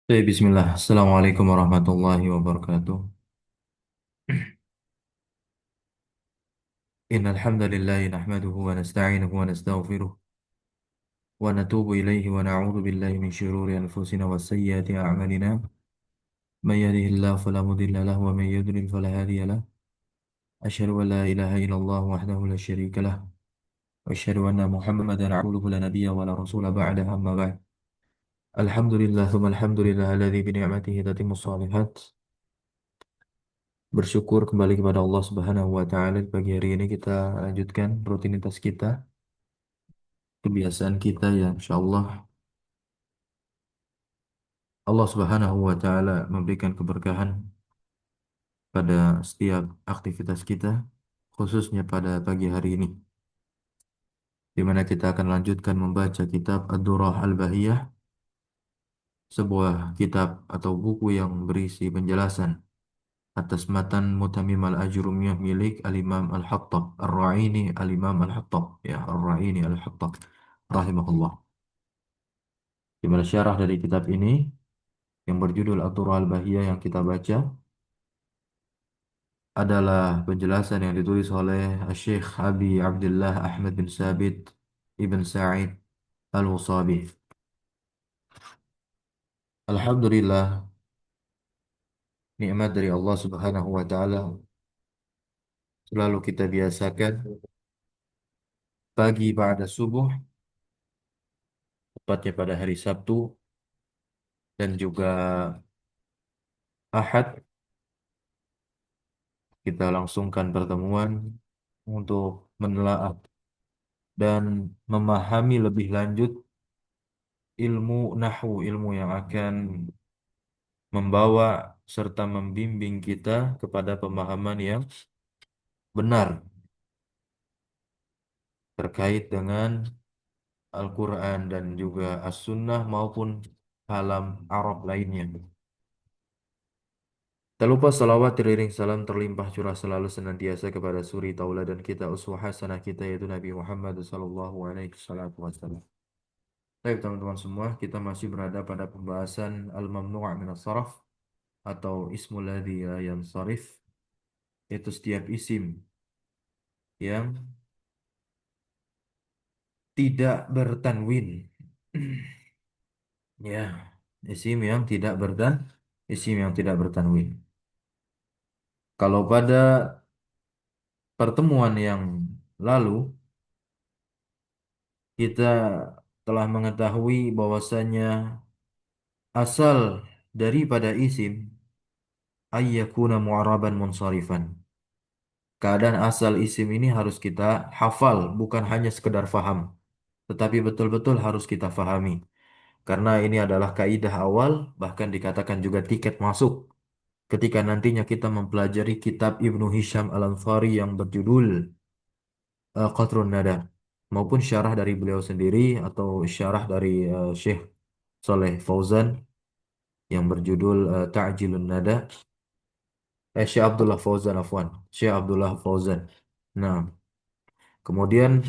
Bismillah. Assalamualaikum warahmatullahi wabarakatuh. Innal hamdalillah nahmaduhu wa nasta'inuhu wa nastaghfiruh wa natubu ilayhi wa na'udzu billahi min shururi anfusina wa sayyiati a'malina. May yahdihillahu fala mudilla lahu wa may yudlil fala hadiya lahu. Asyhadu an la ilaha illallah wahdahu la syarika lah wa asyhadu anna Muhammadan 'abduhu la nabiyya wa la rasula ba'dahu amma ba'd. Alhamdulillah tsumma alhamdulillah alladzi bi ni'matihi tatimmus shalihat. Bersyukur kembali kepada Allah Subhanahu wa taala. Pagi hari ini kita lanjutkan rutinitas kita, kebiasaan kita ya insyaallah Allah Subhanahu wa taala memberikan keberkahan pada setiap aktivitas kita, khususnya pada pagi hari ini di mana kita akan lanjutkan membaca kitab Ad-Durrah Al-Bahiyah, sebuah kitab atau buku yang berisi penjelasan atas matan Mutamim Al-Ajrumiyah milik Al-Imam Al-Hattab Ar-Ra'ini, Al-Imam Al-Hattab ya Ar-Ra'ini Al-Hattab rahimahullah. Di mana syarah dari kitab ini yang berjudul At-Turah Al-Bahiyah yang kita baca adalah penjelasan yang ditulis oleh Syekh Abi Abdullah Ahmad bin Sabit Ibn Sa'id Al-Wasabi. Alhamdulillah, nikmat dari Allah Subhanahu wa taala selalu kita biasakan pagi pada subuh, tepatnya pada hari Sabtu dan juga Ahad, kita langsungkan pertemuan untuk menelaah dan memahami lebih lanjut ilmu nahwu, ilmu yang akan membawa serta membimbing kita kepada pemahaman yang benar terkait dengan Al-Quran dan juga As-Sunnah maupun kalam Arab lainnya. Tak lupa salawat teriring salam terlimpah curah selalu senantiasa kepada suri tauladan kita, uswah hasanah kita, yaitu Nabi Muhammad sallallahu alaihi wasallam. Baik teman-teman semua, kita masih berada pada pembahasan Al-Mamnu' min as-Saraf atau Ismul ladzi la yansarif, yaitu setiap isim yang tidak bertanwin. Ya, isim yang tidak isim yang tidak bertanwin. Kalau pada pertemuan yang lalu kita telah mengetahui bahwasanya asal daripada isim ayyakuna mu'araban munsharifan. Keadaan asal isim ini harus kita hafal, bukan hanya sekedar faham, tetapi betul-betul harus kita fahami. Karena ini adalah kaidah awal, bahkan dikatakan juga tiket masuk ketika nantinya kita mempelajari kitab Ibnu Hisham Al-Ansari yang berjudul Qatrun Nada, maupun syarah dari beliau sendiri atau syarah dari Syekh Saleh Fauzan yang berjudul Ta'jilun Nada, Syekh Abdullah Fauzan afwan, Syekh Abdullah Fauzan. Nah, kemudian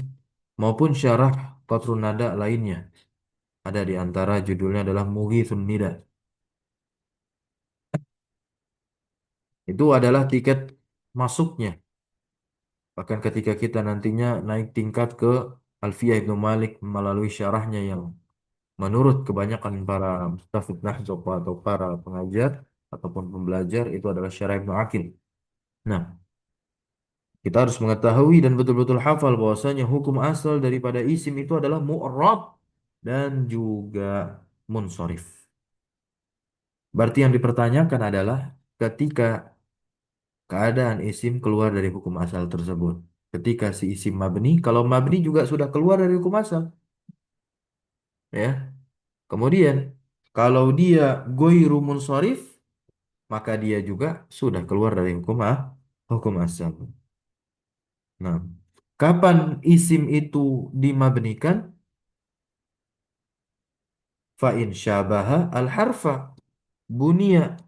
maupun syarah Qatrun Nada lainnya, ada di antara judulnya adalah Mughithun Nida. Itu adalah tiket masuknya. Bahkan ketika kita nantinya naik tingkat ke Alfiyah Ibnu Malik melalui syarahnya yang menurut kebanyakan para mustafid nahwu atau para pengajar ataupun pembelajar itu adalah syarah Ibnu Aqil. Nah, kita harus mengetahui dan betul-betul hafal bahwasanya hukum asal daripada isim itu adalah mu'rab dan juga munsharif. Berarti yang dipertanyakan adalah ketika keadaan isim keluar dari hukum asal tersebut. Ketika si isim mabni, kalau mabni juga sudah keluar dari hukum asal, ya. Kemudian kalau dia goiru munsharif, maka dia juga sudah keluar dari hukum asal. Nah, kapan isim itu dimabnikan? Fa in syabaha al-harfa bunia.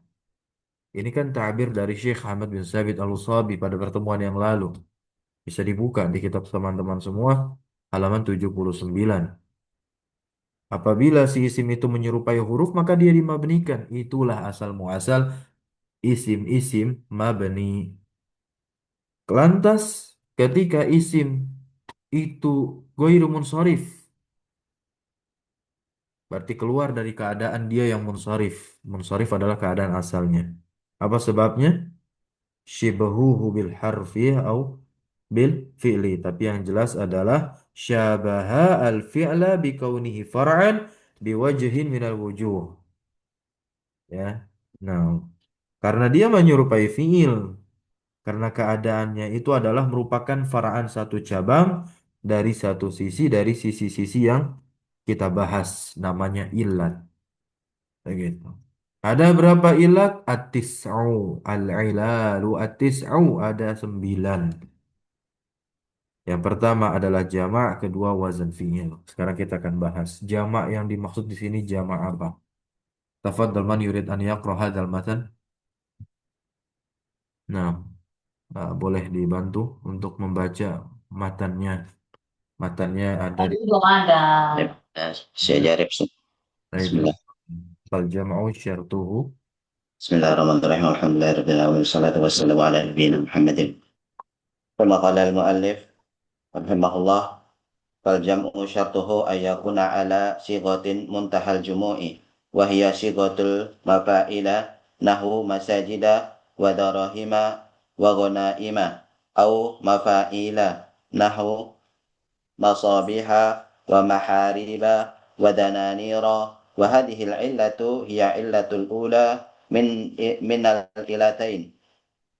Ini kan tabir dari Syekh Ahmad bin Sabit Al-Usabi pada pertemuan yang lalu. Bisa dibuka di kitab teman-teman semua, halaman 79. Apabila si isim itu menyerupai huruf, maka dia dimabnikan. Itulah asal muasal isim-isim mabni. Lantas ketika isim itu ghairu munsharif, berarti keluar dari keadaan dia yang munsharif. Munsharif adalah keadaan asalnya. Apa sebabnya? Shibahuhu bil harfi au bil fi'li. Tapi yang jelas adalah syabaha al fi'la bi kaunihi far'an bi wajhin minal wujuh. Ya. Nah, karena dia menyerupai fi'il, karena keadaannya itu adalah merupakan far'an satu cabang dari satu sisi dari sisi-sisi yang kita bahas namanya ilat. Begitu. Ada berapa ilat? At-tis'u. Al-ilalu at-tis'u. Ada 9. Yang pertama adalah jamak, kedua wazan fi'il. Sekarang kita akan bahas jamak yang dimaksud di sini jamak apa? Tafadhal man yurid an yaqra hadzal matan. Nah, boleh dibantu untuk membaca matannya. Matannya ada Tadi di belum ada. Saya Jarib. Baik. Bismillah. Fal jam'u syartuhu. Bismillahirrahmanirrahim. Alhamdulillahirabbil alamin. Wassalatu wassalamu ala nabiyyina Muhammadin. Kama qala al-muallif rahimahullah, fal jam'u syartuhu ay yakuna ala sighatin muntahal jumu'i wa hiya sighatul mafa'ila nahu masajida wa darahima wa ghanaima au mafa'ila nahu masabiha wa mahariba wa dananira wa hadhihi al-illatu hiya illatul ula min al-ilatain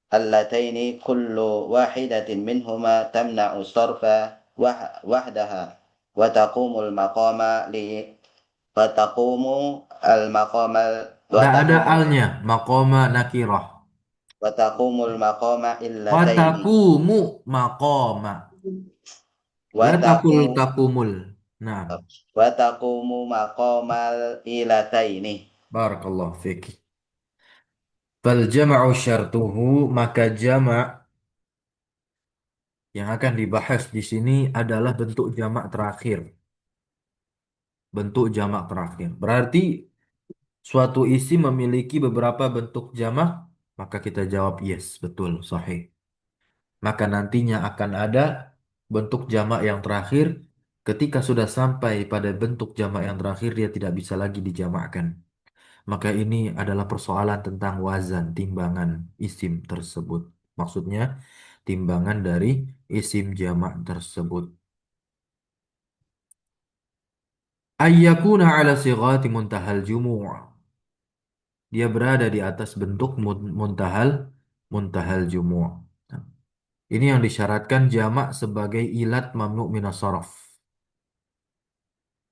allataini kullu wahidatin minhuma tamna'u sarfa wahdaha wa taqumul maqama li wa taqumu al-maqama wa Tidak ada taqumu alnya. Maqama nakirah. wa taqumul maqama illataini Watakumu maqama. wa La takul taqu takumul. Nah, wa taqumu maqamal illataini. barakallahu fiik. Fal jam'u syartuhu, maka jama' yang akan dibahas di sini adalah bentuk jamak terakhir. Bentuk jamak terakhir. Berarti suatu isim memiliki beberapa bentuk jamak, maka kita jawab yes, betul, sahih. Maka nantinya akan ada bentuk jamak yang terakhir. Ketika sudah sampai pada bentuk jamak yang terakhir, dia tidak bisa lagi dijamakkan. Maka ini adalah persoalan tentang wazan, timbangan isim tersebut. Maksudnya, timbangan dari isim jamak tersebut. Ayyakuna ala sighati muntahal jumu'. Dia berada di atas bentuk muntahal jumu'. Nah, ini yang disyaratkan jamak sebagai ilat mamnu minas sharaf.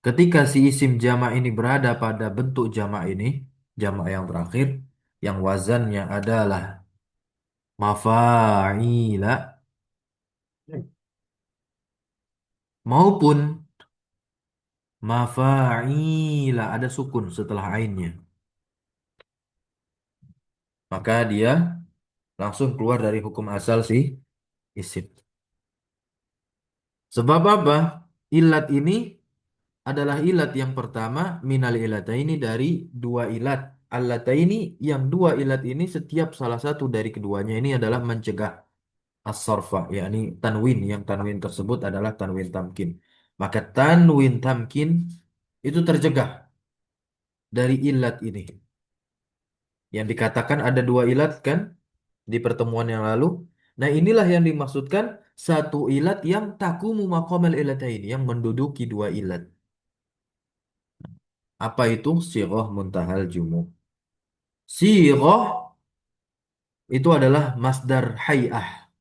Ketika si isim jamak ini berada pada bentuk jamak ini, jamak yang terakhir, yang wazannya adalah mafa'ila, maupun mafa'ila, ada sukun setelah ainnya. Maka dia langsung keluar dari hukum asal si isim. Sebab apa? Ilat ini adalah ilat yang pertama minal ilataini, dari dua ilat. Allataini, yang dua ilat ini setiap salah satu dari keduanya ini adalah mencegah as-sarfa, yakni tanwin, yang tanwin tersebut adalah tanwin tamkin. Maka tanwin tamkin itu tercegah dari ilat ini. Yang dikatakan ada dua ilat kan di pertemuan yang lalu. Nah, inilah yang dimaksudkan satu ilat yang takumu maqamal ilatain, yang menduduki dua ilat. Apa itu? Sighah muntahal jumu'. Sighah itu adalah masdar hay'ah.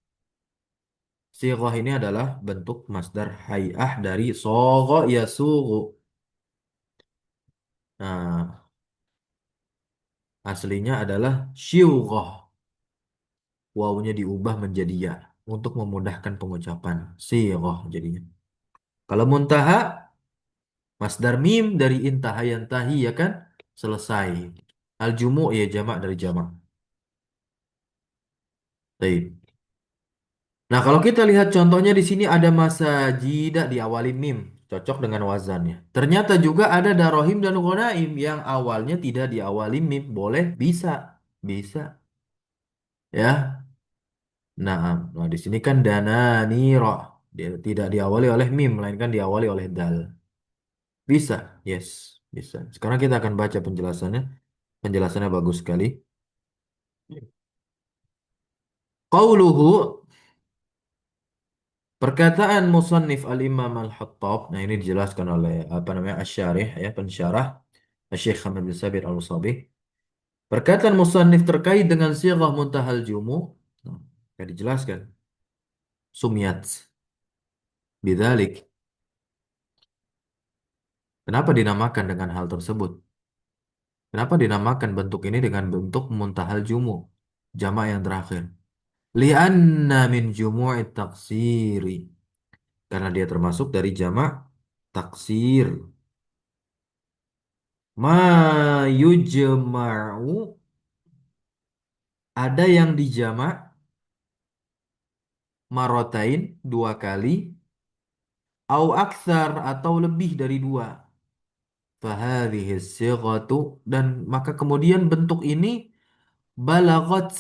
Sighah ini adalah bentuk masdar hay'ah dari sogha yasughu. Nah, aslinya adalah syiughah. Wawunya diubah menjadi ya untuk memudahkan pengucapan. Sighah jadinya. Kalau muntaha, masdar mim dari intaha yantahi, ya kan? Selesai. Al-jumu' ya jamak dari jamak. Baik. Nah, kalau kita lihat contohnya di sini ada masa jida di awalin mim. cocok dengan wazannya. Ternyata juga ada darohim dan ghanaim yang awalnya tidak diawali mim. Boleh, bisa, bisa. Ya, nah di sini kan dana niro. Dia tidak diawali oleh mim, melainkan diawali oleh dal. Bisa, yes, bisa. Sekarang kita akan baca penjelasannya. Penjelasannya bagus sekali. Qauluhu, perkataan musannif al-Imam al-Hattab. Nah, ini dijelaskan oleh apa namanya Asy-Syarih ya, pensyarah Syekh Hamad bin Sabit al-Musabi. Perkataan musannif terkait dengan sighah muntahal jumu. Nah, ya dijelaskan. Sumyat bidzalik. Kenapa dinamakan dengan hal tersebut? Kenapa dinamakan bentuk ini dengan bentuk muntahal jumu? Jamak yang terakhir. Lianna min jumu'i taksiri. Karena dia termasuk dari jamak taksir. Ma yujma'u, ada yang dijamak marotain dua kali, au aksar atau lebih dari dua. Fahadhihi sighatu, dan maka kemudian bentuk ini balagot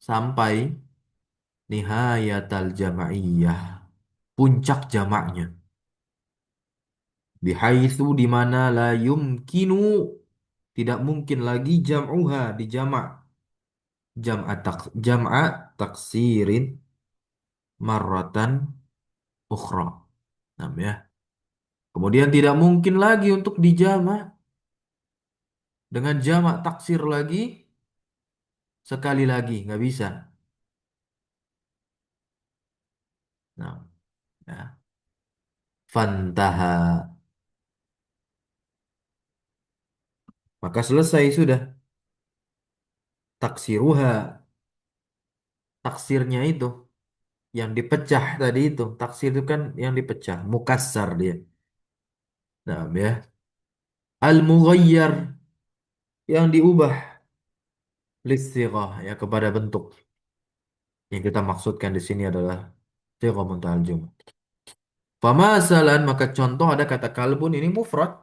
sampai nihayatal jama'iyah, puncak jamaknya. Bihaitsu di mana la yumkinu, tidak mungkin lagi jam'uha di jamak, jam'a taksirin marratan ukhra. Nah, ya. Kemudian tidak mungkin lagi untuk dijamak dengan jamak taksir lagi sekali lagi, nggak bisa. Nah, ya. Fantaha, maka selesai sudah taksiruha, taksirnya itu yang dipecah tadi itu. Taksir itu kan yang dipecah, mukassar dia. Nah, ya. Al-mughayyar, yang diubah listighah ya kepada bentuk. Yang kita maksudkan di sini adalah sighah muntahal jum'. Famasalan, maka contoh ada kata kalbun ini mufrad.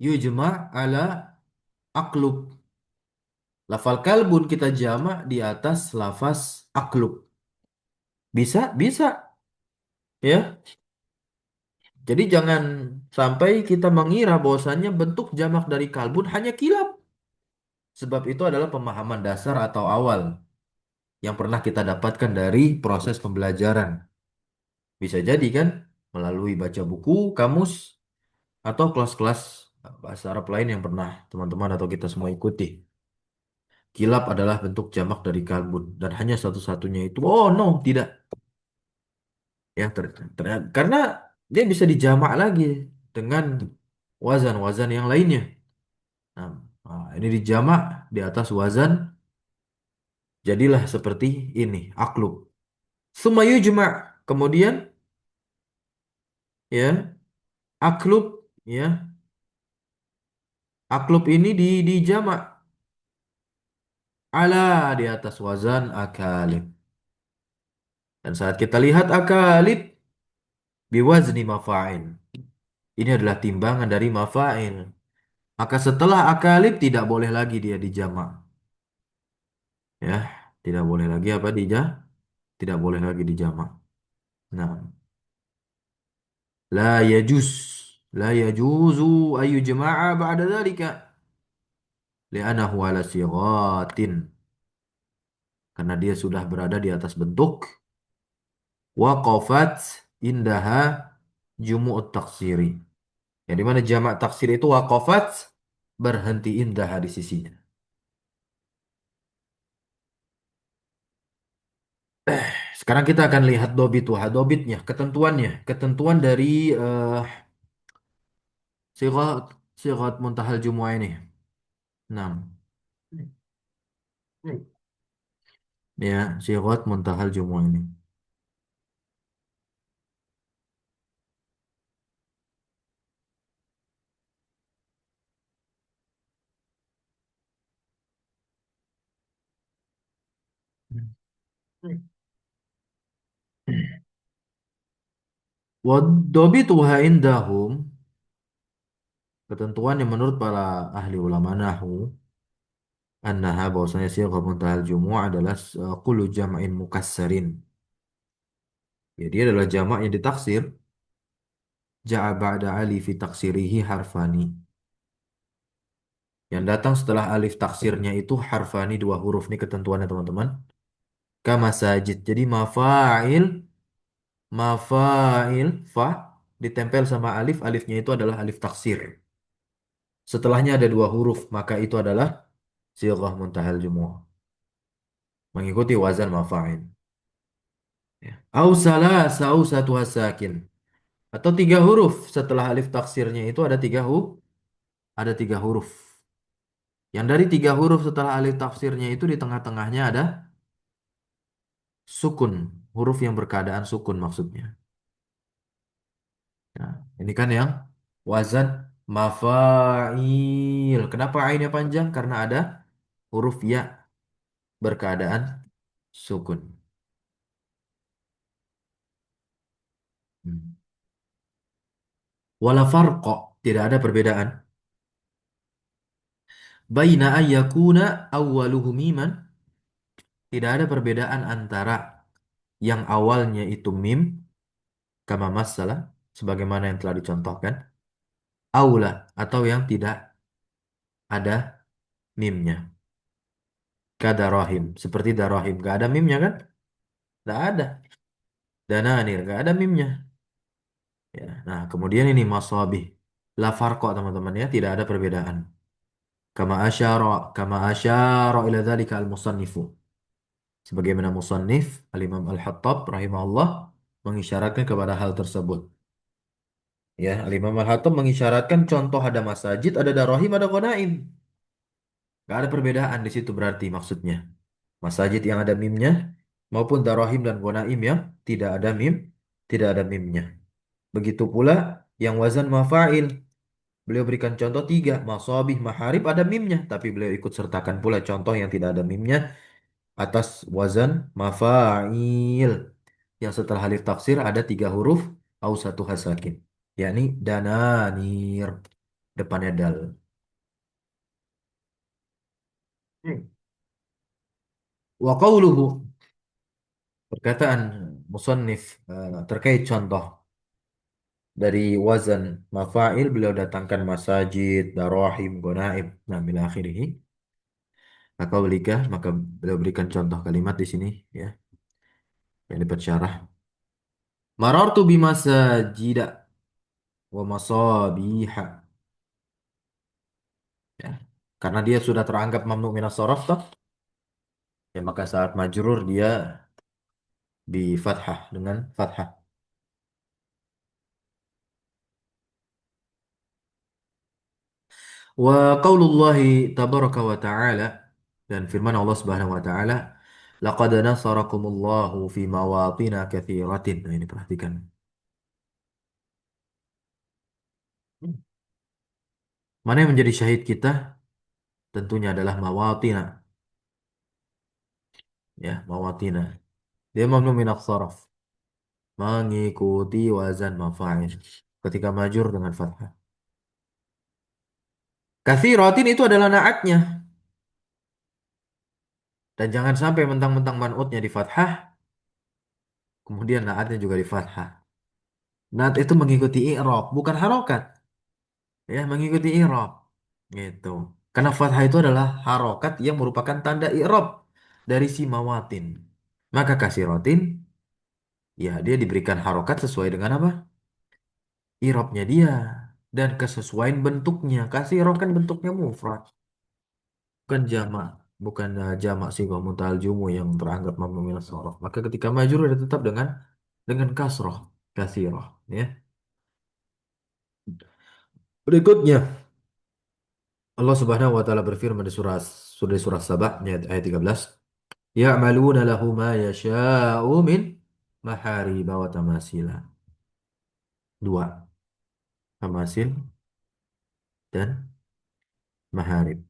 Yujma' ala aklub. Lafal kalbun kita jamak di atas lafaz aklub. Bisa, bisa. Ya. Jadi jangan sampai kita mengira bahwasannya bentuk jamak dari kalbun hanya kilap. Sebab itu adalah pemahaman dasar atau awal yang pernah kita dapatkan dari proses pembelajaran. Bisa jadi kan melalui baca buku, kamus, atau kelas-kelas bahasa Arab lain yang pernah teman-teman atau kita semua ikuti. Kilap adalah bentuk jamak dari kalbun dan hanya satu-satunya itu. Oh no, tidak. Ya, karena dia bisa dijamak lagi dengan wazan-wazan yang lainnya. Nah, ini dijamak di atas wazan, jadilah seperti ini, aklub. Summa yujma', kemudian ya, aklub ya, aklub ini dijamak ala di atas wazan akalib. Dan saat kita lihat akalib biwazni mafa'il. Ini adalah timbangan dari mafa'il. Maka setelah akalib tidak boleh lagi dia dijamak. Ya, tidak boleh lagi apa tidak boleh lagi dijamak. Nah, la yajuz, la yajuzu ayu jama'a ba'da dzalika li'annahu ala sighatin, karena dia sudah berada di atas bentuk waqafat indaha jumu'ut taksiri. Yang dimana jamak taksir itu waqafat, berhenti indaha di sisinya. Sekarang kita akan lihat dobitnya, ketentuannya, ketentuan dari sighat sighat muntahal jumu'ah ini. 6. Ya, sighat muntahal jumu'ah ini. Wadobituha indahum, ketentuan yang menurut para ahli ulama nahu, annaha bahwasanya sighah muntahal jumu'ah adalah kullu jam'in mukassarin. Jadi dia adalah jamak yang ditaksir. Ja'a ba'da alif fi taksirihi harfani. Yang datang setelah alif taksirnya itu harfani, dua huruf. Ini ketentuannya teman-teman. Kama sajid. Jadi mafa'il, mafa'il, fa ditempel sama alif. Alifnya itu adalah alif taksir. Setelahnya ada dua huruf, maka itu adalah sighah muntahal jumu'ah. Mengikuti wazan mafa'il. Ya. Au salasa au satu hasakin. Atau tiga huruf setelah alif taksirnya itu ada tiga huruf. Yang dari tiga huruf setelah alif taksirnya itu di tengah-tengahnya ada sukun, huruf yang berkeadaan sukun maksudnya. Nah, ini kan yang wazan mafa'il. Kenapa ainnya panjang? Karena ada huruf ya berkeadaan sukun. Hmm. Wala farqa, tidak ada perbedaan. Baina ayyakuna awwaluhu miman, tidak ada perbedaan antara yang awalnya itu mim, kama masalah, sebagaimana yang telah dicontohkan, aula, atau yang tidak ada mimnya. Kadarahim, seperti darahim, gak ada mimnya kan? Gak ada. Dananir, gak ada mimnya. Ya. Nah, kemudian ini masabih. La farqa teman-teman ya, tidak ada perbedaan. Kama asyara ila dzalika al-musannifu. Sebagaimana musannif Al-Imam Al-Hattab rahimahullah mengisyaratkan kepada hal tersebut. Ya, Al-Imam Al-Hattab mengisyaratkan contoh ada masajid, ada darahim, ada ghanaim. Gak ada perbedaan di situ berarti maksudnya. Masajid yang ada mimnya maupun darahim dan ghanaim yang tidak ada mim, tidak ada mimnya. Begitu pula yang wazan mafa'il. Beliau berikan contoh tiga, masabih, maharib ada mimnya, tapi beliau ikut sertakan pula contoh yang tidak ada mimnya atas wazan mafa'il. Yang setelah alif taksir ada tiga huruf au satu hasakin, yakni dananir, depannya dal. Hmm. Wa qawluhu, perkataan musannif terkait contoh dari wazan mafa'il, beliau datangkan masajid, darahim, gonaib, nah bila akhirih. Maka maka beliau berikan contoh kalimat di sini ya yang dipersyarah. Marartu bimasajida wa masabiha. Ya. Karena dia sudah teranggap mamnu minas shorof toh, ya maka saat majrur dia di fathah dengan fathah. Wa qaulullahi tabaraka wa ta'ala, dan firman Allah Subhanahu wa taala, laqad nasarakumullahu fi mawatina katsiratin. Nah, ini perhatikan. Mana yang menjadi syahid kita? Tentunya adalah mawatina, ya, mawatina. Dia mamnu minas shorof, mengikuti wazan mafa'il ketika majur dengan fathah. Katsiratin itu adalah naatnya. Dan jangan sampai mentang-mentang man'utnya di fathah, kemudian naatnya juga di fathah. Naat itu mengikuti i'rab, bukan harokat. Ya, mengikuti i'rab. Gitu. Karena fathah itu adalah harokat yang merupakan tanda i'rab dari si mawatin. Maka kasirotin, ya dia diberikan harokat sesuai dengan apa? I'rabnya dia. Dan kesesuaian bentuknya. Kasiroh kan bentuknya mufrad. Bukan jamak. Bukan jamak sihah mutal jumu yang teranggap mamnu minas shorof. Maka ketika majrur dia tetap dengan kasroh, kasiroh, ya. Berikutnya Allah Subhanahu wa taala berfirman di surah Sabah ayat 13, ya'maluna lahu ma yasha'u min mahariba wa tamasila. Dua, tamasil dan maharib.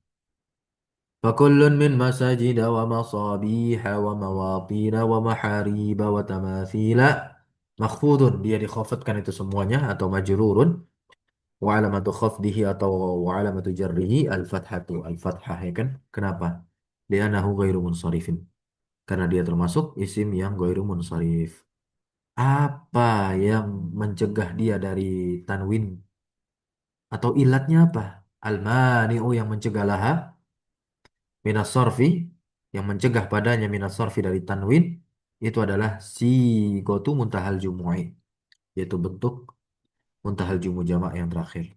Fakullun min masajida wa masabiha wa mawatina wa mahariba wa tamasila Makhfudun, dia dikhafatkan itu semuanya atau majrurun. Wa alamatu khafdihi atau wa alamatu jarrihi al-fathatu. Al-fathah ya kan? Kenapa? Li'annahu ghairu munsharifin. Karena dia termasuk isim yang ghairu munsharif. Apa yang mencegah dia dari tanwin atau ilatnya apa? Al-mani'u yang mencegah laha minas sorfi, yang mencegah padanya minas sorfi dari tanwin itu adalah sigotu muntahal jumu'i, yaitu bentuk muntahal jumu jamak yang terakhir.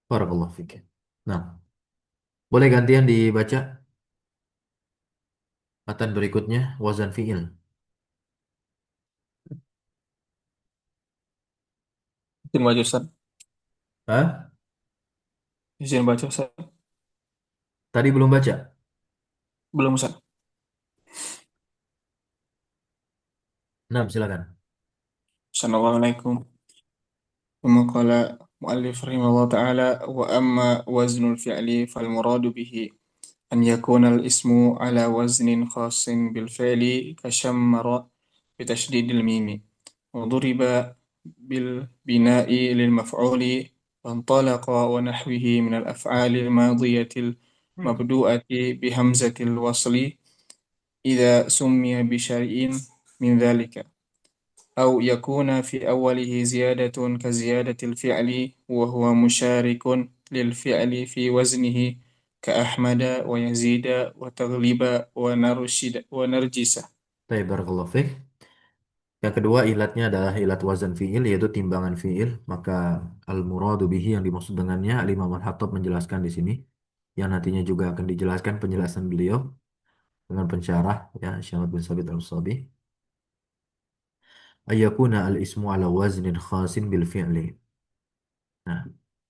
Barakallahu fikir. Nah, boleh gantian dibaca matan berikutnya wazan fi'il. Izin baca Ustaz. Hah? Izin baca Ustaz. Tadi belum baca? Belum Ustaz. Nah, silakan. Assalamualaikum. ثم قال مؤلف رحمه الله تعالى وأما وزن الفعل فالمراد به أن يكون الاسم على وزن خاص بالفعل كشمر بتشديد الميم وضرب بالبناء للمفعول وانطلق ونحوه من الأفعال الماضية المبدوءة بهمزة الوصل إذا سمي بشيء من ذلك أو يكون في أوله زيادة كزيادة الفعل وهو مشارك للفعل في وزنه كأحمد ويزيد وتغلب ونرجس. Baik, barakallahu fiik. Yang kedua ilatnya adalah ilat wazan fi'il yaitu timbangan fi'il. Maka al-muradu bihi yang dimaksud dengannya Al-Imam Al-Hattab menjelaskan di sini yang nantinya juga akan dijelaskan penjelasan beliau dengan pensyarah ya Syekh bin Sabit Al-Sabi. Ayyakuna al-ismu ala waznin khasin bil fi'li. Nah,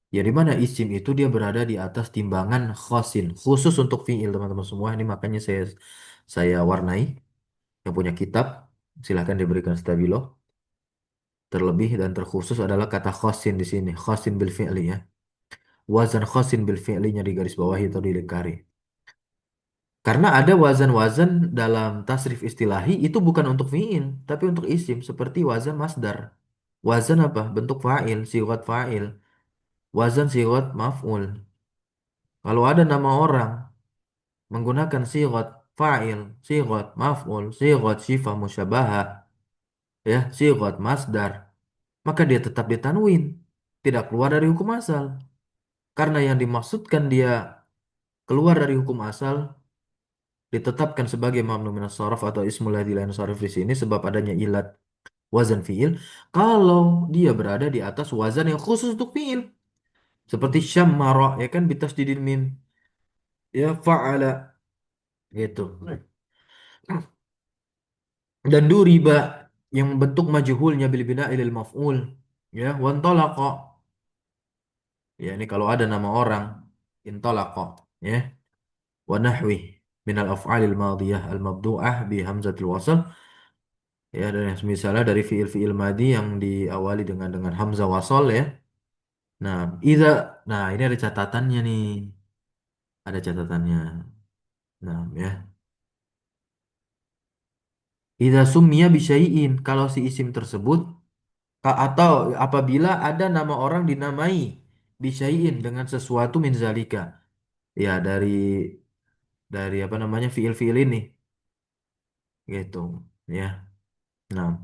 ya di mana isim itu dia berada di atas timbangan khasin khusus untuk fi'il teman-teman semua. Ini makanya saya warnai yang punya kitab silahkan diberikan stabilo. Terlebih dan terkhusus adalah kata khosin di sini. Khosin bil fi'li ya. Wazan khosin bil fi'linya di garis bawah atau dilingkari. Karena ada wazan-wazan dalam tasrif istilahi itu bukan untuk fi'il, tapi untuk isim. Seperti wazan masdar. Wazan apa? Bentuk fa'il, sigat fa'il. Wazan sigat maf'ul. Kalau ada nama orang menggunakan sigat fa'il, sigat maf'ul, sigat sifah musyabahah, ya, sigat masdar, maka dia tetap ditanwin. Tidak keluar dari hukum asal. Karena yang dimaksudkan dia keluar dari hukum asal ditetapkan sebagai mamnu minas sharaf atau ismul ladzi la yansharif di sini sebab adanya ilat wazan fiil kalau dia berada di atas wazan yang khusus untuk fiil seperti syammara ya kan bitasdidil mim ya fa'ala gitu dan duriba yang bentuk majhulnya bil bina ilal maf'ul ya wantalaqa ya ini kalau ada nama orang intalaqa ya wa nahwi min al af'alil madiyah al mabdu'ah bi hamzatil wasl ya dan yang misalnya dari fiil-fiil madi yang diawali dengan hamzah wasol ya. Nah, idza nah ini ada catatannya nih. Ada catatannya. Nah, ya. Idza summiya bisyai'in kalau si isim tersebut atau apabila ada nama orang dinamai bisyai'in dengan sesuatu min zalika. Ya, dari apa namanya fiil-fiil ini gitu, ya. Nah,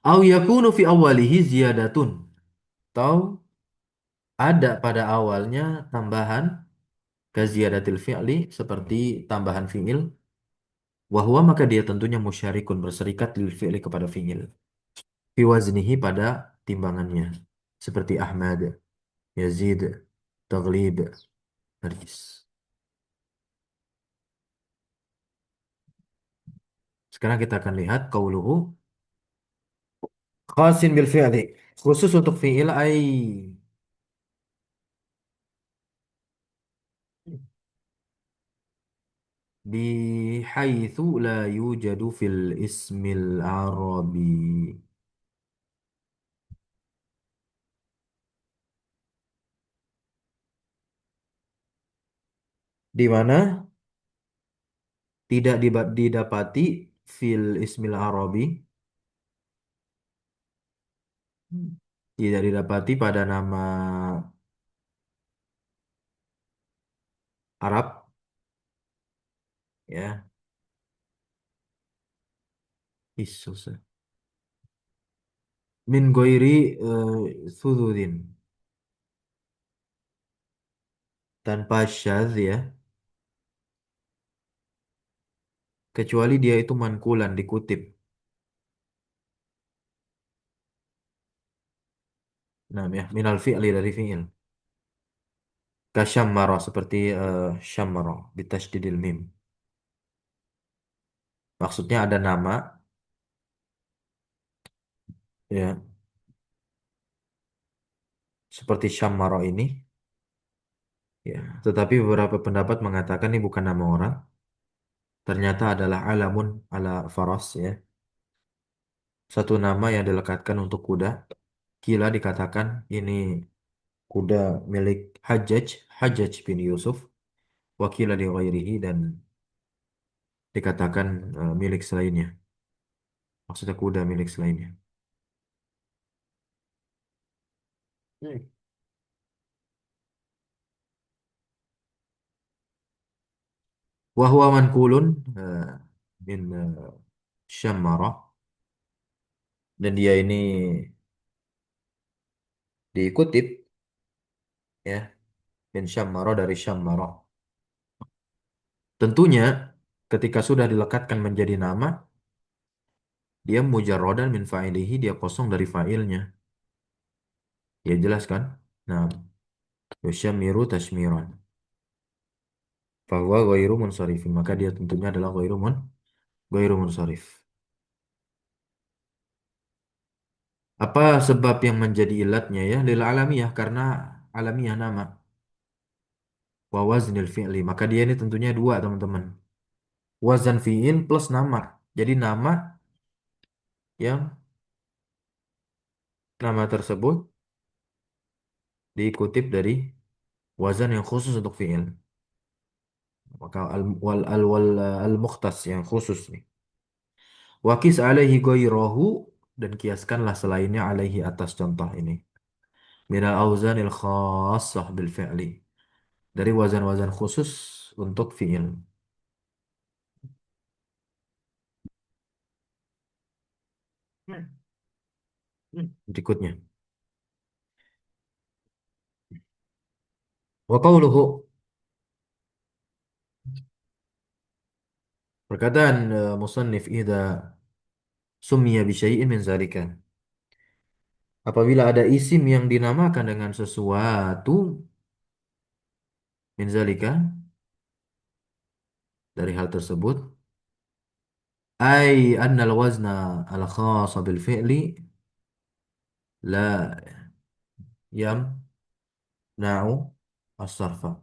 au yakunu fi awwalihi ziyadatun. Atau ada pada awalnya tambahan kaziyadatil fi'li seperti tambahan fi'il wahwa maka dia tentunya musyarikun berserikat lil fi'li kepada fi'il fi waznihi pada timbangannya seperti Ahmad, Yazid, Taghlib, Haris. Sekarang kita akan lihat qauluhu khasin bil fi'li khusus untuk fi'il ai bihaitsu la yujadu fil ismil arabi di mana tidak didapati fil ismil arabi, tidak didapati pada nama Arab, ya. Susah. Min goiri sududin, tanpa syadz ya, kecuali dia itu mankulan dikutip. Nah, ya, minal fi'li dari fi'il. Kasyammara seperti syammara bitasydidil mim. Maksudnya ada nama ya, seperti syammara ini ya, tetapi beberapa pendapat mengatakan ini bukan nama orang, ternyata adalah alamun ala faras ya. Satu nama yang dilekatkan untuk kuda. Kila dikatakan ini kuda milik Hajjaj bin Yusuf. Wakila li ghairihi dan dikatakan milik selainnya. Maksudnya kuda milik selainnya. Hmm. Wahwa mankulun min syammara, dan dia ini dikutip ya, min syammara dari syammara. Tentunya ketika sudah dilekatkan menjadi nama, dia mujarradan min fa'ilihi, dia kosong dari fa'ilnya. Ya jelas kan? Nah, yusyammiru tashmiran. Fahuwa ghairu munsharifin. Maka dia tentunya adalah ghairu munsharif. Apa sebab yang menjadi ilatnya ya? Lil alamiyah, karena alamiah nama. Wa waznil fi'li. Maka dia ini tentunya dua teman-teman. Wazan fi'il plus nama. Jadi yang nama tersebut dikutip dari wazan yang khusus untuk fi'il. Maka al mukhtas yang khusus nih. Wakis alaihi ghairahu, dan kiaskanlah selainnya alaihi atas contoh ini. Minal auzanil khassah bil fi'li. Dari wazan-wazan khusus untuk fi'il. Berikutnya. Wa qawluhu, perkataan musannif idza summiya bi syai'in min zalika. Apabila ada isim yang dinamakan dengan sesuatu min zalika, dari hal tersebut, ay anna al-wazna al-khassa bil fi'li la yamna'u as-sarfa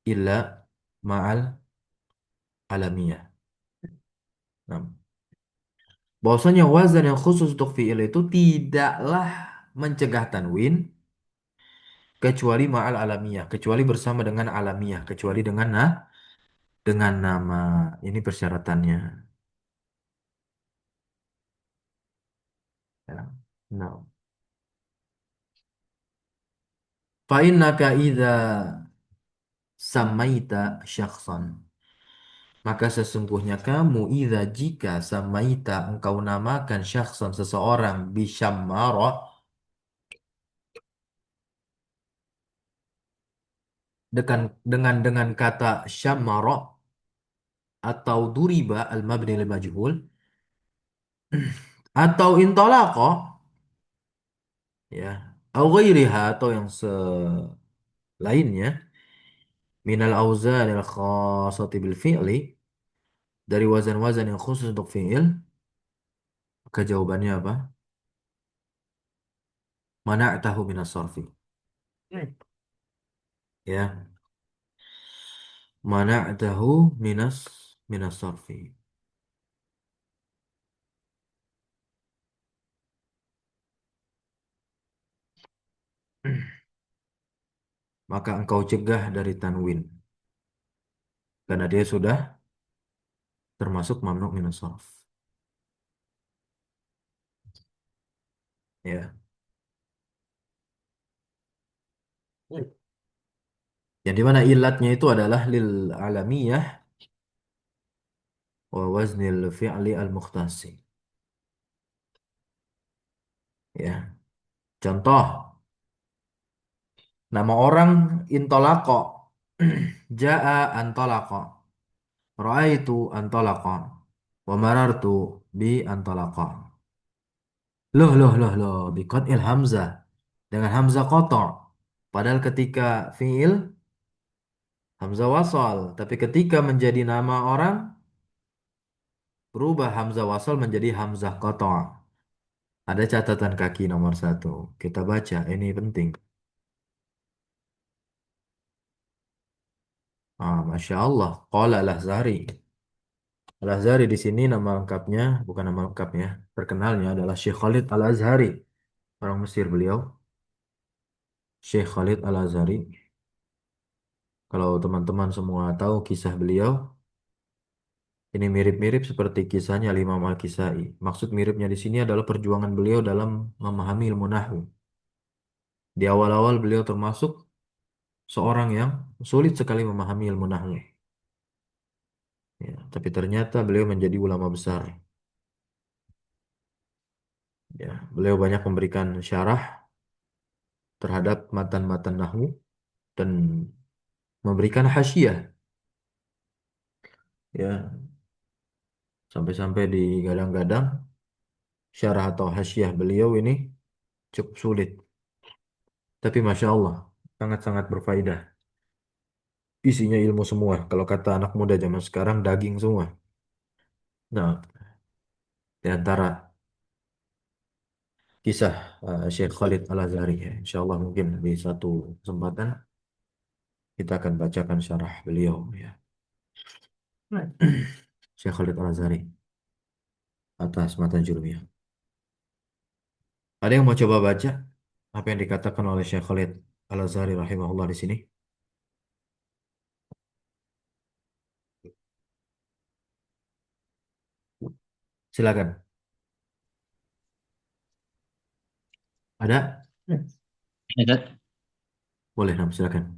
illa ma'al alamiyah. Nah, bahwasanya wazan yang khusus untuk fi'il itu tidaklah mencegah tanwin kecuali ma'al alamiyah, kecuali bersama dengan alamiyah, kecuali dengan nama. Ini persyaratannya. Ya. Nah, fa innaka idza samaita syakhsan, maka sesungguhnya kamu idza jika samaita engkau namakan syakhsan seseorang bisyammara, dengan kata syammara atau duriba al mabni lil majhul atau intolaqa ya, au ghairiha atau yang selainnya, minal auzanil khassati bil fi'li, dari wazan-wazan yang khusus untuk fi'il, maka jawabannya apa? Mana'tahu minas sarfi. Ya, mana'tahu minas sarfi. Maka engkau cegah dari tanwin. karena dia sudah termasuk mamnu minas sharf. Ya. Yang dimana ilatnya itu adalah lil alamiyah wa waznil fi'li al mukhtasi. Ya. Contoh, nama orang intolako, ja'a antolako, ra'aitu antolako, wa marartu bi antolako. Loh, bikot il hamzah. Dengan hamzah kotor. Padahal ketika fi'il, hamzah wasal. Tapi ketika menjadi nama orang, berubah hamzah wasal menjadi hamzah kotor. Ada catatan kaki nomor satu. Kita baca, ini penting. Masya Allah. Qala al-Azhari. Al-Azhari di sini nama lengkapnya, bukan nama lengkapnya. Terkenalnya adalah Syekh Khalid Al-Azhari. Orang Mesir beliau. Syekh Khalid Al-Azhari. Kalau teman-teman semua tahu kisah beliau, ini mirip-mirip seperti kisahnya Al-Imam Al-Kisai. Maksud miripnya di sini adalah perjuangan beliau dalam memahami ilmu nahwu. Di awal-awal beliau termasuk seorang yang sulit sekali memahami ilmu nahwu. Ya, tapi ternyata beliau menjadi ulama besar. Ya, beliau banyak memberikan syarah terhadap matan-matan nahwu dan memberikan hasyiah. Ya, sampai-sampai digadang-gadang syarah atau hasyiah beliau ini cukup sulit. Tapi Masya Allah, sangat-sangat berfaedah. Isinya ilmu semua. Kalau kata anak muda zaman sekarang, daging semua. Nah, di antara kisah Syekh Khalid Al-Azhari, ya. Insya Allah mungkin di satu kesempatan kita akan bacakan syarah beliau. Ya. Syekh Khalid Al-Azhari atas matan jurumiyah. Ada yang mau coba baca apa yang dikatakan oleh Syekh Khalid Al-Azhari rahimahullah di sini? Silakan. Ada? Boleh, Nam, silakan.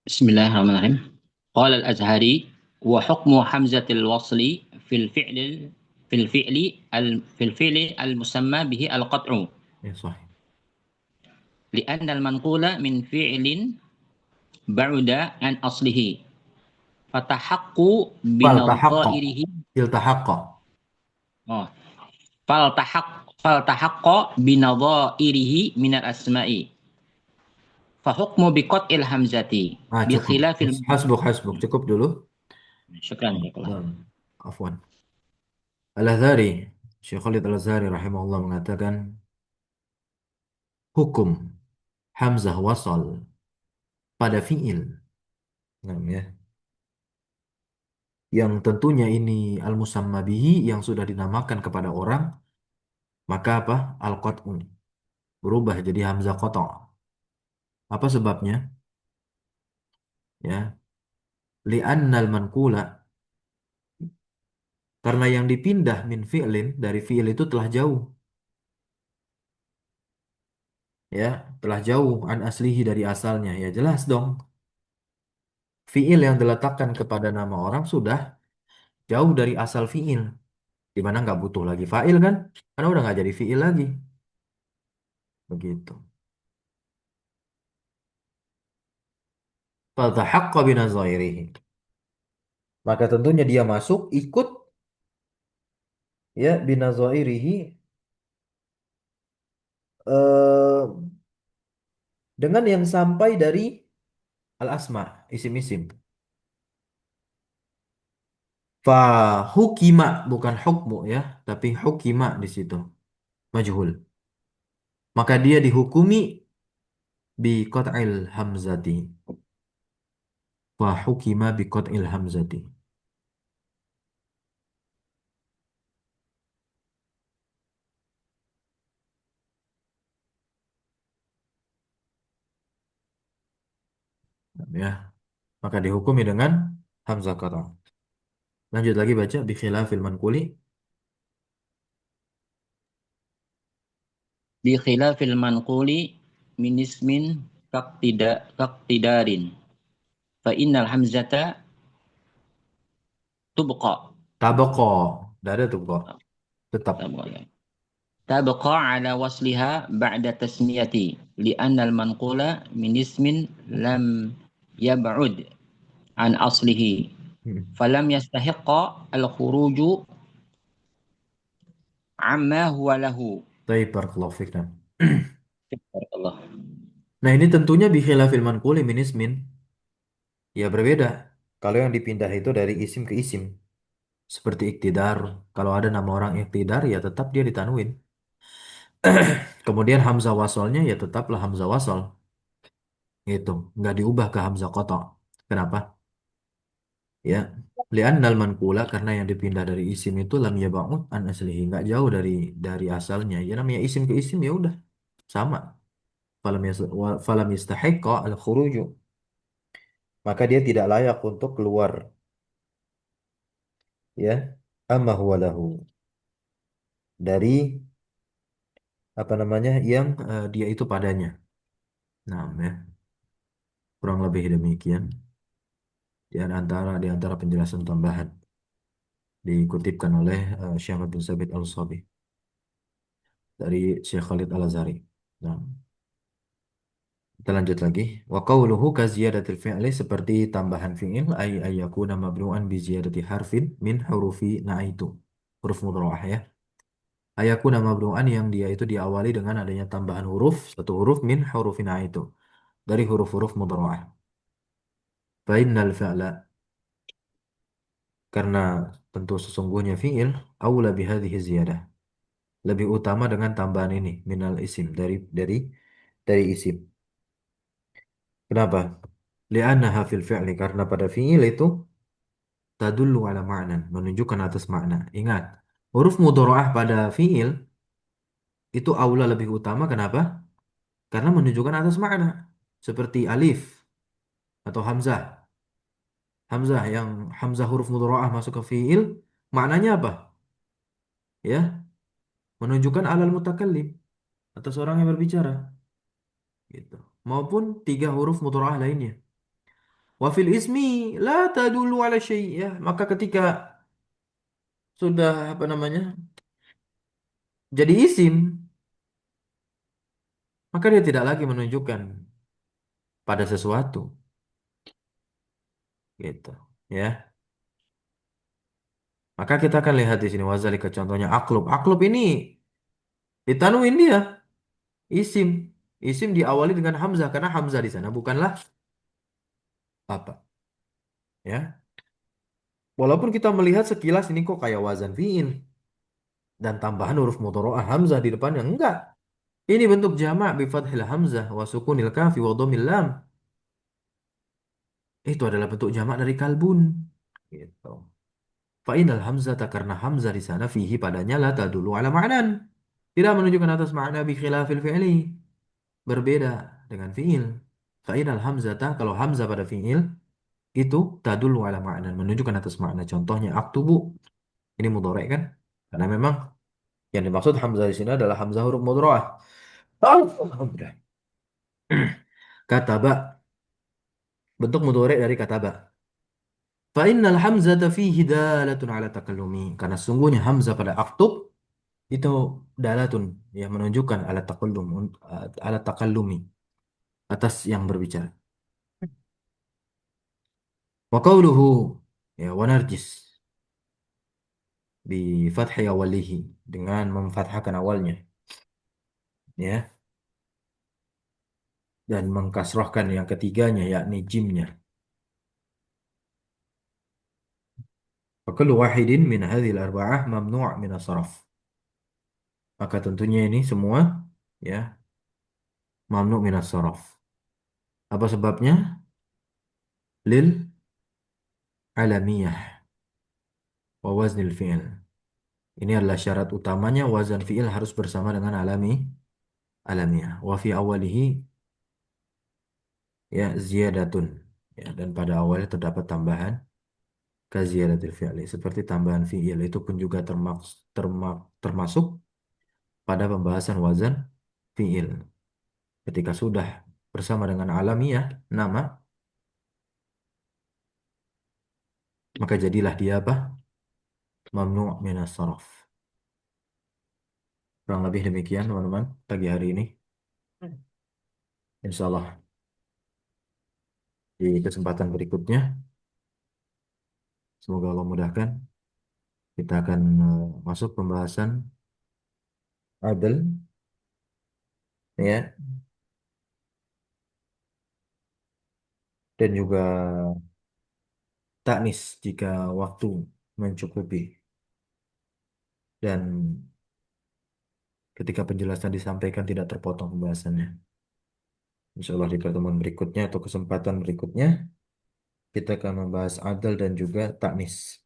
بسم الله الرحمن الرحيم قال الأزهري وحكم حمزة الوصل في الفعل في الفعل المسمى به القطع Ya, sahih. لأن المنقول من فعل بعد عن أصله فتحق Faltahaqqa. بنظائره Iltahaqqa. آه، فالتحق بنظائره من الأسماء فحكم بقطع الهمزة Cukup. بخلاف Hasbuk, hasbuk. Cukup dulu. شكرا جزاك الله Nah, afwan. Al-Azhari, Syekh Khalid Al-Azhari rahimahullah mengatakan hukum hamzah wasal pada fiil. Nah, ya. Yang tentunya ini al-musamma bihi yang sudah dinamakan kepada orang, maka apa? Al-qat'u. Berubah jadi hamzah qata'. Apa sebabnya? Ya, li'annal manqula, karena yang dipindah min fi'lin dari fi'il itu telah jauh. Ya, telah jauh an aslihi dari asalnya. Ya jelas dong. Fi'il yang diletakkan kepada nama orang sudah jauh dari asal fi'il. Di mana nggak butuh lagi fa'il kan? Karena udah nggak jadi fi'il lagi. Begitu. Faltahaqqa binazairihi. Maka tentunya dia masuk ikut ya binazairihi eh, dengan yang sampai dari al-asma, isim-isim. Fa hukima bukan hukmu ya, tapi hukima di situ. Majhul. Maka dia dihukumi bi qat'il hamzati. Fa hukima bi qat'il hamzati. Ya. maka dihukumi dengan hamzah qata'. Lanjut lagi baca bi khilafil manquli. Bi khilafil manquli min ismin kaqtidarin fa innal hamzata tubqa. Tabaqa. Tidak ada tuh kok. Tetap. تبقى على وصلها بعد تسمية لأن المنقول من اسم لم يبعد عن أصله Hmm. فلم يستحق الخروج عما هو له. Baik, barakallahu fikna. Allah. Nah, ini tentunya bi khilafil manquli min ismin. Ya berbeda. Kalau yang dipindah itu dari isim ke isim. Seperti iktidar. Kalau ada nama orang iktidar, ya tetap dia ditanwin. Kemudian hamzah wasolnya ya tetaplah hamzah wasol. Gitu. Nggak diubah ke hamzah qata'. Kenapa? Ya. Li'annal manqula karena yang dipindah dari isim itu lam yab'ud an aslihi. Nggak jauh dari asalnya. Ya namanya isim ke isim ya udah sama. Falam yastahiqqa al-khuruju. Maka dia tidak layak untuk keluar. Ya. Amma huwa lahu. Dari apa namanya yang dia itu padanya. Nah, ya. Kurang lebih demikian. Di antara penjelasan tambahan dikutipkan oleh Syekh bin Sabit Al-Sabi dari Syekh Khalid Al-Azhari. Nah, kita lanjut lagi. Wa qawluhu ka ziyadatil fi'li seperti tambahan fi'il ay ayyakuna mabnu'an bi ziyadati harfin min hurufi na'aitu. Huruf mudhara'ah ya. Ayakuna mabnu'an yang dia itu diawali dengan adanya tambahan huruf, satu huruf min hurufi na'aitu. Dari huruf-huruf mudhara'ah. Fa innal fi'la karena tentu sesungguhnya fi'il aula bihadhihi ziyadah. Lebih utama dengan tambahan ini minal isim dari isim. Kenapa? Li'annaha fil fi'li karena pada fi'il itu tadullu ala ma'nan menunjukkan atas makna. Ingat, huruf mudharaah pada fi'il itu aula lebih utama kenapa? Karena menunjukkan atas makna. Seperti alif atau hamzah. Hamzah yang hamzah huruf mudharaah masuk ke fi'il maknanya apa? Ya, menunjukkan alal mutakallim atas orang yang berbicara gitu. Maupun tiga huruf mudharaah lainnya. Wa fil ismi la tadullu ala syai' ya. Maka ketika sudah apa namanya? Jadi isim, maka dia tidak lagi menunjukkan pada sesuatu gitu. Ya. Maka kita akan lihat di sini wazalika contohnya aklub. Aklub ini ditanwin dia isim. Isim diawali dengan hamzah karena hamzah di sana bukanlah apa? Ya. Walaupun kita melihat sekilas ini kok kayak wazan fi'il dan tambahan huruf mudharaah hamzah di depannya enggak. Ini bentuk jamak bi fathil hamzah wa sukunil kafi wa dhammil lam. Itu adalah bentuk jamak dari kalbun. Gitu. Fa'inal hamzata karena hamzah di sana fihi padanya la tadulu ala ma'nan. Tidak menunjukkan atas makna bi khilafil fi'li. Berbeda dengan fi'il. Fa'inal hamzata kalau hamzah pada fi'il itu tadulu ala ma'nan menunjukkan atas makna. Contohnya aktubu. Ini mudhari kan? Karena memang yang dimaksud hamzah di sini adalah hamzah huruf mudhari'ah. Alhamdulillah. Kataba bentuk mudhari dari kataba. Fa innal hamzata fihi dalatun ala takallumi. Karena sungguhnya hamzah pada aktub itu dalatun ya menunjukkan ala takallumi atas yang berbicara. Wa qawluhu ya wa narjis bi fathi awalihi dengan memfathahkan awalnya ya dan mengkasrahkan yang ketiganya yakni jimnya. Wa kullu wahidin min hadhil arba'ah mamnu' min as-sarf. Maka tentunya ini semua ya mamnu' min as-sarf. Apa sebabnya? Lil alamiyah wa waznil fi'il. Ini adalah syarat utamanya wazan fi'il harus bersama dengan alamiah. Wa fi awalihi ya ziyadatun. Ya, dan pada awalnya terdapat tambahan kaziyadatil fi'li seperti tambahan fi'il itu pun juga termasuk pada pembahasan wazan fi'il. Ketika sudah bersama dengan alamiah nama, maka jadilah dia apa? Mamnu' minas saraf. Kurang lebih demikian teman-teman pagi hari ini. Insya Allah di kesempatan berikutnya, semoga Allah mudahkan, kita akan masuk pembahasan adl, ya, dan juga taknis jika waktu mencukupi. Dan ketika penjelasan disampaikan tidak terpotong pembahasannya. Insya Allah di pertemuan berikutnya atau kesempatan berikutnya, kita akan membahas adl dan juga taknis.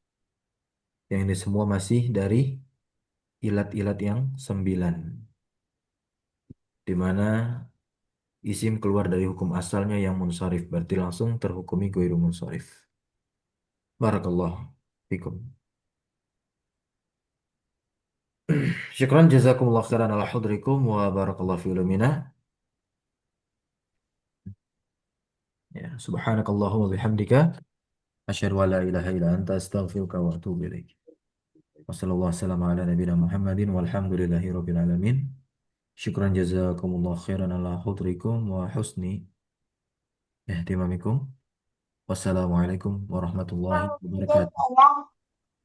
Yang ini semua masih dari ilat-ilat yang 9. Di mana isim keluar dari hukum asalnya yang munsharif, berarti langsung terhukumi ghairu munsharif. Barakallah fikum. Syukran jazakumullah khairan ala hudrikum wa barakallah fi ulumina. Ya, subhanakallahumma bihamdika asyhadu an la ilaha illa anta astaghfiruka wa atubu ilaik. Wassalamualaikum ala nabiyina Muhammadin walhamdulillahi rabbil alamin. Syukran jazakumullah khairan ala hudrikum wa husni ihtimamikum. Wassalamualaikum warahmatullahi wabarakatuh.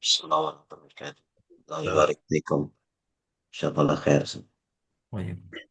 Assalamualaikum warahmatullahi wabarakatuh. Allah يبارك فيكم. إن شاء الله خير. Waalaikumsalam.